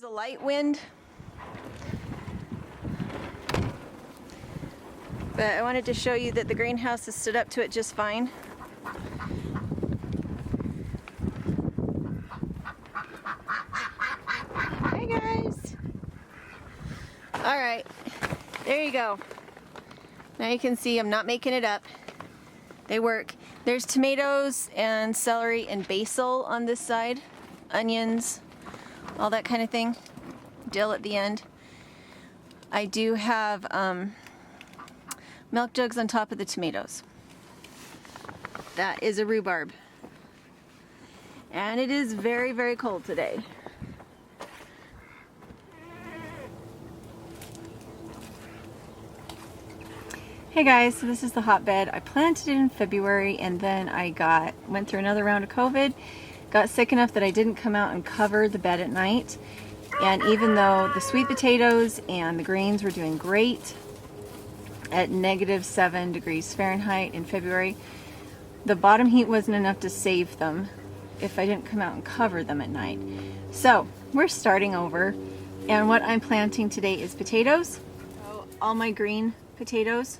a light wind, but I wanted to show you that the greenhouse has stood up to it just fine. Hey guys! Alright, there you go. Now you can see I'm not making it up. They work. There's tomatoes and celery and basil on this side, onions, all that kind of thing. Dill at the end. I do have milk jugs on top of the tomatoes. That is a rhubarb. And it is very, very cold today. Hey guys, so this is the hotbed. I planted it in February and then I went through another round of COVID. Got sick enough that I didn't come out and cover the bed at night. And even though the sweet potatoes and the greens were doing great at -7 degrees Fahrenheit in February, the bottom heat wasn't enough to save them if I didn't come out and cover them at night. So we're starting over, and what I'm planting today is potatoes. So all my green potatoes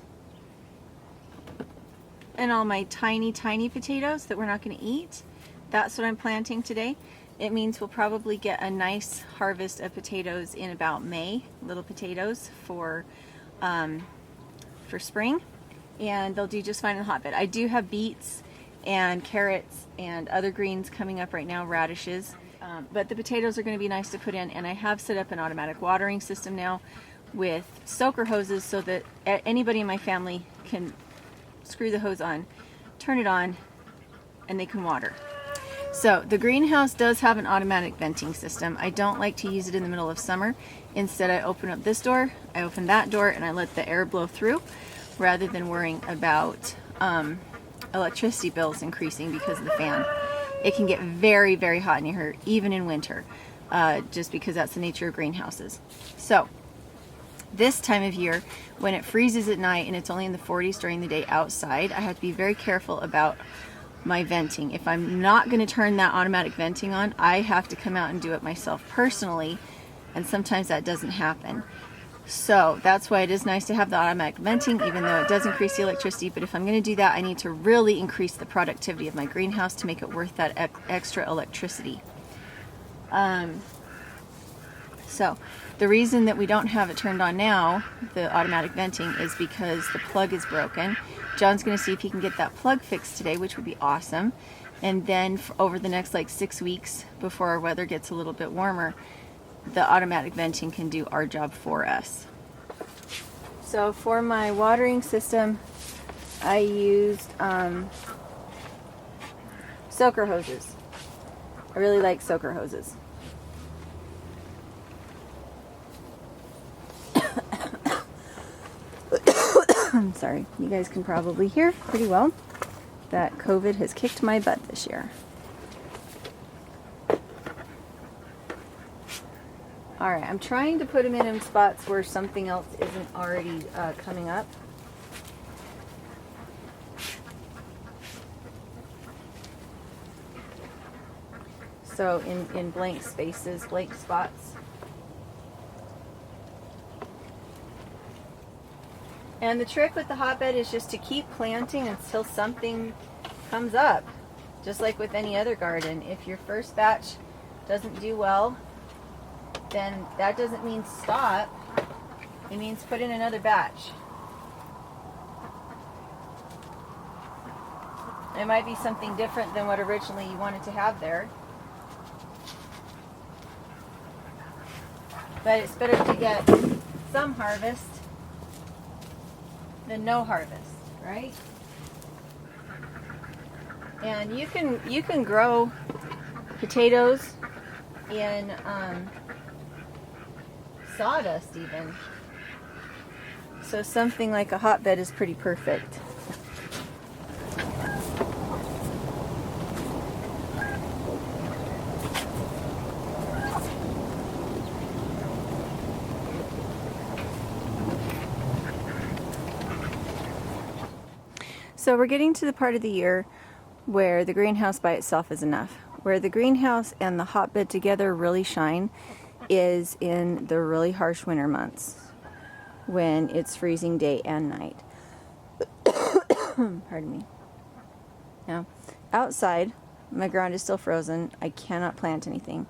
and all my tiny potatoes that we're not going to eat. That's what I'm planting today. It means we'll probably get a nice harvest of potatoes in about May, little potatoes for spring, and they'll do just fine in the hotbed. I do have beets and carrots and other greens coming up right now, radishes, but the potatoes are going to be nice to put in, and I have set up an automatic watering system now with soaker hoses so that anybody in my family can screw the hose on, turn it on, and they can water. So the greenhouse does have an automatic venting system. I don't like to use it in the middle of summer. Instead, I open up this door, I open that door, and I let the air blow through rather than worrying about electricity bills increasing because of the fan. It can get very, very hot in here, even in winter, just because that's the nature of greenhouses. So this time of year, when it freezes at night and it's only in the 40s during the day outside, I have to be very careful about my venting. If I'm not going to turn that automatic venting on, I have to come out and do it myself personally, and sometimes that doesn't happen. So that's why it is nice to have the automatic venting, even though it does increase the electricity. But if I'm going to do that, I need to really increase the productivity of my greenhouse to make it worth that extra electricity. So the reason that we don't have it turned on now, the automatic venting, is because the plug is broken. John's going to see if he can get that plug fixed today, which would be awesome. And then over the next like 6 weeks, before our weather gets a little bit warmer, the automatic venting can do our job for us. So for my watering system, I used soaker hoses. I really like soaker hoses. I'm sorry, you guys can probably hear pretty well that COVID has kicked my butt this year. Alright, I'm trying to put them in spots where something else isn't already coming up. So in blank spaces, blank spots. And the trick with the hotbed is just to keep planting until something comes up. Just like with any other garden. If your first batch doesn't do well, then that doesn't mean stop. It means put in another batch. It might be something different than what originally you wanted to have there. But it's better to get some harvest than no harvest, right? And you can grow potatoes in sawdust even. So something like a hotbed is pretty perfect. So we're getting to the part of the year where the greenhouse by itself is enough. Where the greenhouse and the hotbed together really shine is in the really harsh winter months when it's freezing day and night. Pardon me. Now, outside, my ground is still frozen. I cannot plant anything.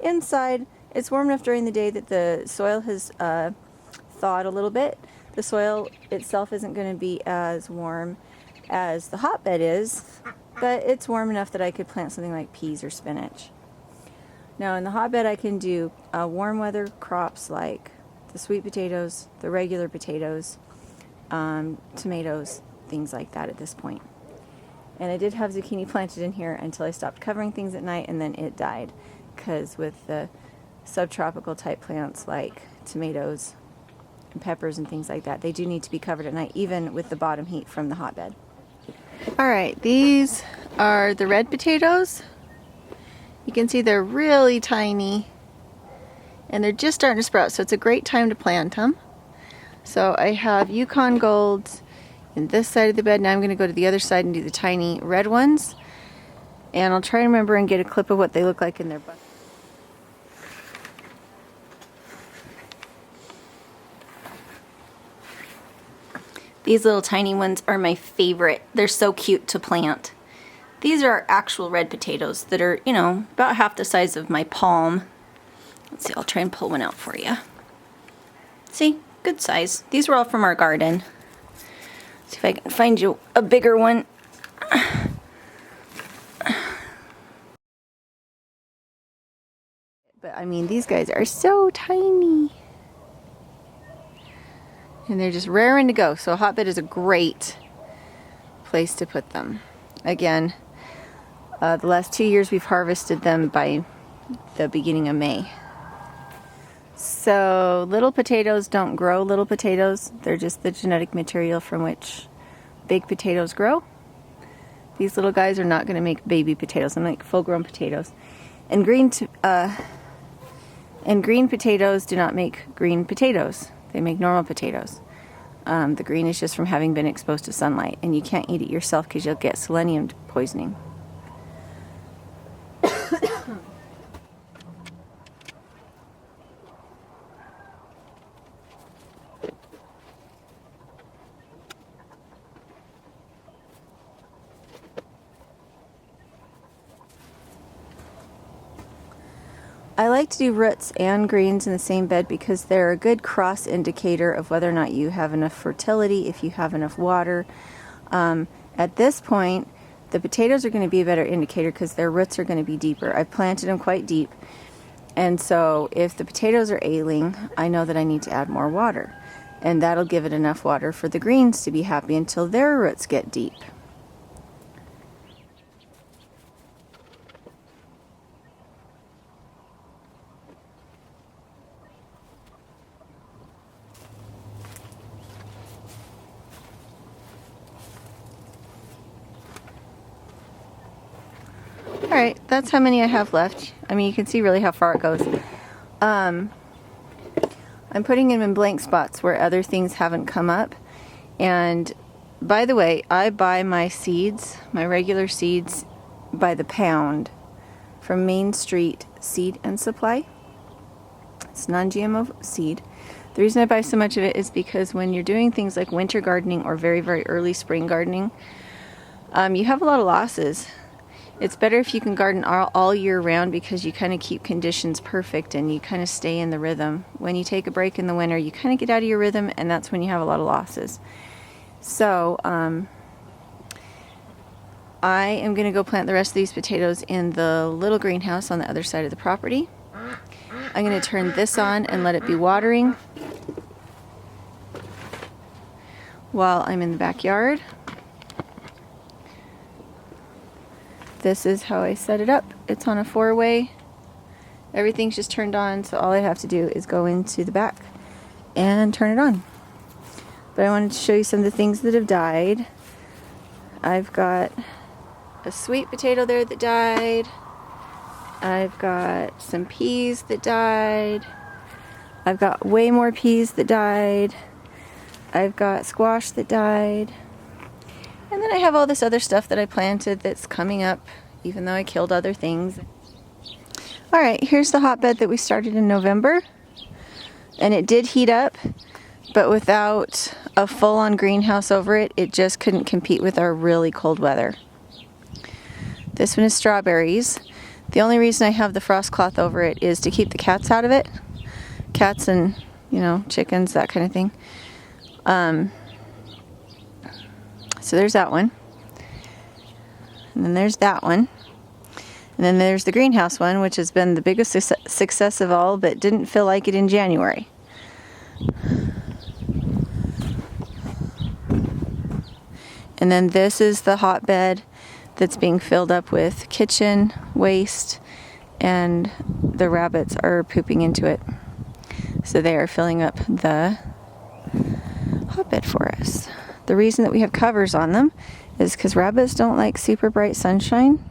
Inside, it's warm enough during the day that the soil has thawed a little bit. The soil itself isn't going to be as warm as the hotbed is, but it's warm enough that I could plant something like peas or spinach. Now in the hotbed I can do warm weather crops like the sweet potatoes, the regular potatoes, tomatoes, things like that at this point. And I did have zucchini planted in here until I stopped covering things at night, and then it died, because with the subtropical type plants like tomatoes and peppers and things like that, they do need to be covered at night, even with the bottom heat from the hotbed. Alright, these are the red potatoes. You can see they're really tiny and they're just starting to sprout, so it's a great time to plant them. So I have Yukon Golds in this side of the bed. Now I'm going to go to the other side and do the tiny red ones, and I'll try and remember and get a clip of what they look like in their bucket. These little tiny ones are my favorite. They're so cute to plant. These are actual red potatoes that are, you know, about half the size of my palm. Let's see, I'll try and pull one out for you. See, good size. These were all from our garden. See if I can find you a bigger one. But I mean, these guys are so tiny. And they're just raring to go. So a hotbed is a great place to put them. Again, the last 2 years we've harvested them by the beginning of May. So little potatoes don't grow little potatoes. They're just the genetic material from which big potatoes grow. These little guys are not going to make baby potatoes. They make full-grown potatoes. And green potatoes do not make green potatoes. They make normal potatoes. The green is just from having been exposed to sunlight, and you can't eat it yourself because you'll get selenium poisoning. I like to do roots and greens in the same bed because they're a good cross indicator of whether or not you have enough fertility, if you have enough water. At this point, the potatoes are going to be a better indicator because their roots are going to be deeper. I planted them quite deep, and so if the potatoes are ailing, I know that I need to add more water, and that'll give it enough water for the greens to be happy until their roots get deep. Alright, that's how many I have left. I mean, you can see really how far it goes. I'm putting them in blank spots where other things haven't come up. And by the way, I buy my seeds, my regular seeds, by the pound from Main Street Seed and Supply. It's non-GMO seed. The reason I buy so much of it is because when you're doing things like winter gardening or very, very early spring gardening, you have a lot of losses. It's better if you can garden all year round because you kind of keep conditions perfect and you kind of stay in the rhythm. When you take a break in the winter, you kind of get out of your rhythm, and that's when you have a lot of losses. So I am going to go plant the rest of these potatoes in the little greenhouse on the other side of the property. I'm going to turn this on and let it be watering while I'm in the backyard. This is how I set it up. It's on a 4-way. Everything's just turned on, so all I have to do is go into the back and turn it on. But I wanted to show you some of the things that have died. I've got a sweet potato there that died. I've got some peas that died. I've got way more peas that died. I've got squash that died. And then I have all this other stuff that I planted that's coming up, even though I killed other things. All right, here's the hotbed that we started in November. And it did heat up, but without a full-on greenhouse over it, it just couldn't compete with our really cold weather. This one is strawberries. The only reason I have the frost cloth over it is to keep the cats out of it. Cats and, you know, chickens, that kind of thing. So there's that one. And then there's that one. And then there's the greenhouse one, which has been the biggest success of all, but didn't feel like it in January. And then this is the hotbed that's being filled up with kitchen waste, and the rabbits are pooping into it. So they are filling up the hotbed for us. The reason that we have covers on them is because rabbits don't like super bright sunshine,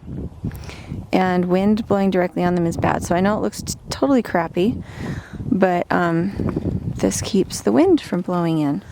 and wind blowing directly on them is bad. So I know it looks totally crappy, but this keeps the wind from blowing in.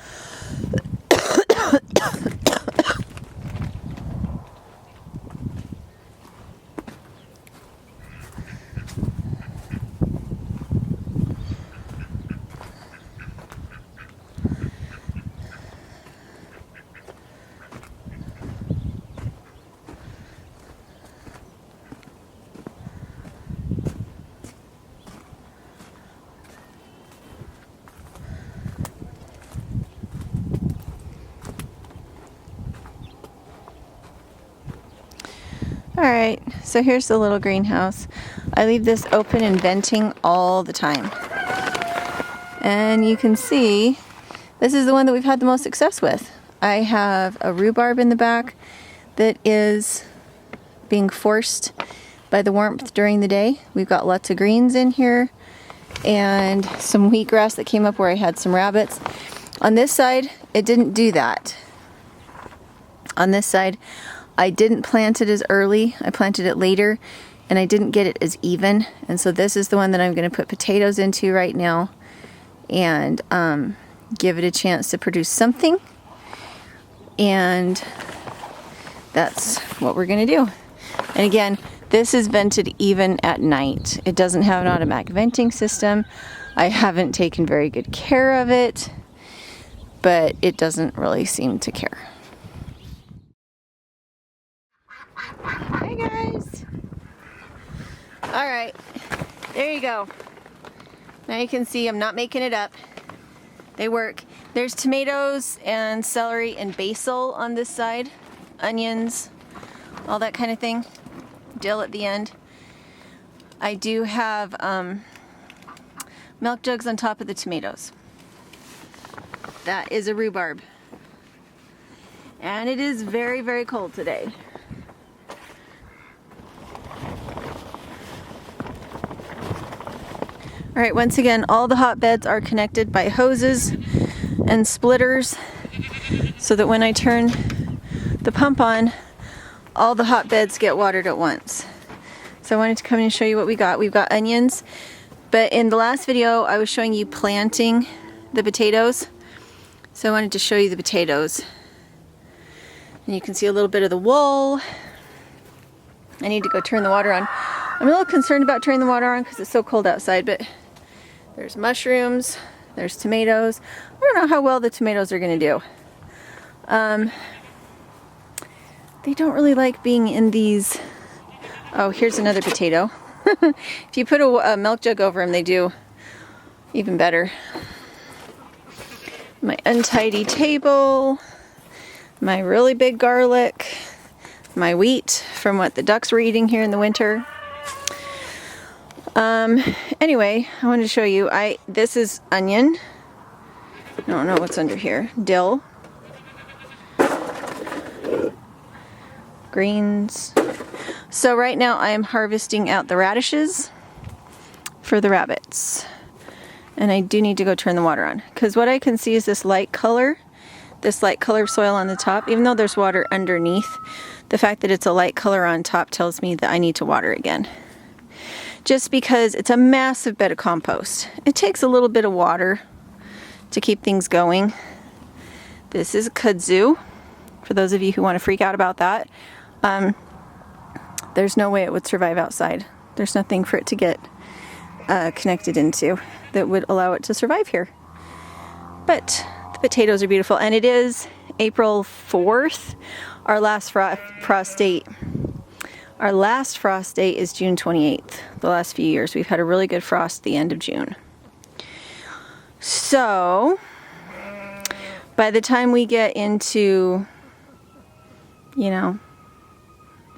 Alright, so here's the little greenhouse. I leave this open and venting all the time. And you can see, this is the one that we've had the most success with. I have a rhubarb in the back that is being forced by the warmth during the day. We've got lots of greens in here and some wheatgrass that came up where I had some rabbits. On this side, it didn't do that. On this side, I didn't plant it as early. I planted it later, and I didn't get it as even. And so this is the one that I'm going to put potatoes into right now and give it a chance to produce something. And that's what we're going to do. And again, this is vented even at night. It doesn't have an automatic venting system. I haven't taken very good care of it, but it doesn't really seem to care. Hi guys! Alright, there you go. Now you can see I'm not making it up. They work. There's tomatoes and celery and basil on this side. Onions, all that kind of thing. Dill at the end. I do have milk jugs on top of the tomatoes. That is a rhubarb. And it is very, very cold today. Alright, once again, all the hotbeds are connected by hoses and splitters so that when I turn the pump on, all the hotbeds get watered at once. So I wanted to come in and show you what we got. We've got onions, but in the last video I was showing you planting the potatoes. So I wanted to show you the potatoes. And you can see a little bit of the wool. I need to go turn the water on. I'm a little concerned about turning the water on because it's so cold outside, but there's mushrooms, there's tomatoes. I don't know how well the tomatoes are going to do. They don't really like being in these. Oh, here's another potato. If you put a milk jug over them, they do even better. My untidy table, my really big garlic, my wheat from what the ducks were eating here in the winter. Anyway, I wanted to show you, this is onion. I don't know what's under here. Dill. Greens. So right now I am harvesting out the radishes for the rabbits. And I do need to go turn the water on. Because what I can see is this light color of soil on the top. Even though there's water underneath, the fact that it's a light color on top tells me that I need to water again. Just because it's a massive bed of compost. It takes a little bit of water to keep things going. This is kudzu, for those of you who want to freak out about that. There's no way it would survive outside. There's nothing for it to get connected into that would allow it to survive here. But the potatoes are beautiful, and it is April 4th. Our last frost date. Our last frost date is June 28th. The last few years we've had a really good frost the end of June. So by the time we get into, you know,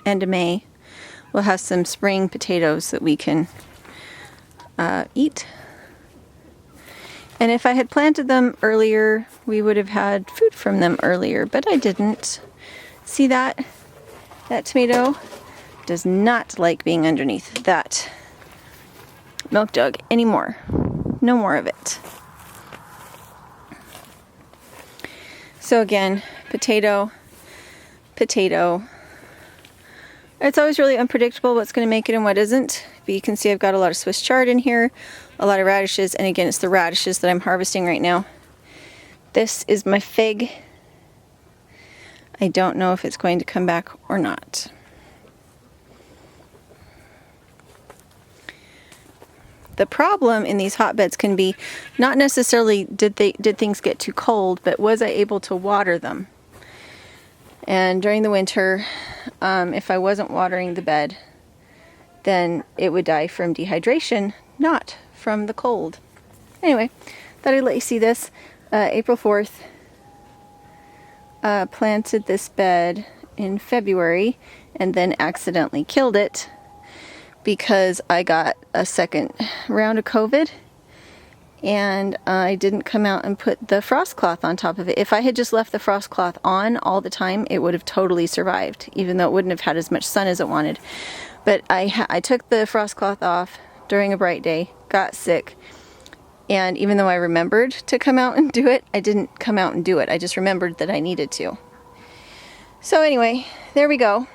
end of May, we'll have some spring potatoes that we can eat. And if I had planted them earlier, we would have had food from them earlier, but I didn't. See that? That tomato does not like being underneath that milk jug anymore. No more of it. So again, potato, potato. It's always really unpredictable what's going to make it and what isn't. But you can see I've got a lot of Swiss chard in here, a lot of radishes, and again, it's the radishes that I'm harvesting right now. This is my fig. I don't know if it's going to come back or not. The problem in these hotbeds can be not necessarily did things get too cold, but was I able to water them? And during the winter, if I wasn't watering the bed, then it would die from dehydration, not from the cold. Anyway, thought I'd let you see this. April 4th, planted this bed in February and then accidentally killed it because I got a second round of COVID and I didn't come out and put the frost cloth on top of it. If I had just left the frost cloth on all the time, it would have totally survived, even though it wouldn't have had as much sun as it wanted. But I took the frost cloth off during a bright day, got sick, and even though I remembered to come out and do it, I didn't come out and do it. I just remembered that I needed to. So anyway, there we go.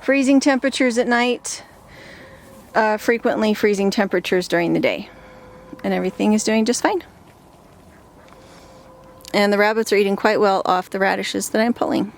Freezing temperatures at night, frequently freezing temperatures during the day. And everything is doing just fine. And the rabbits are eating quite well off the radishes that I'm pulling.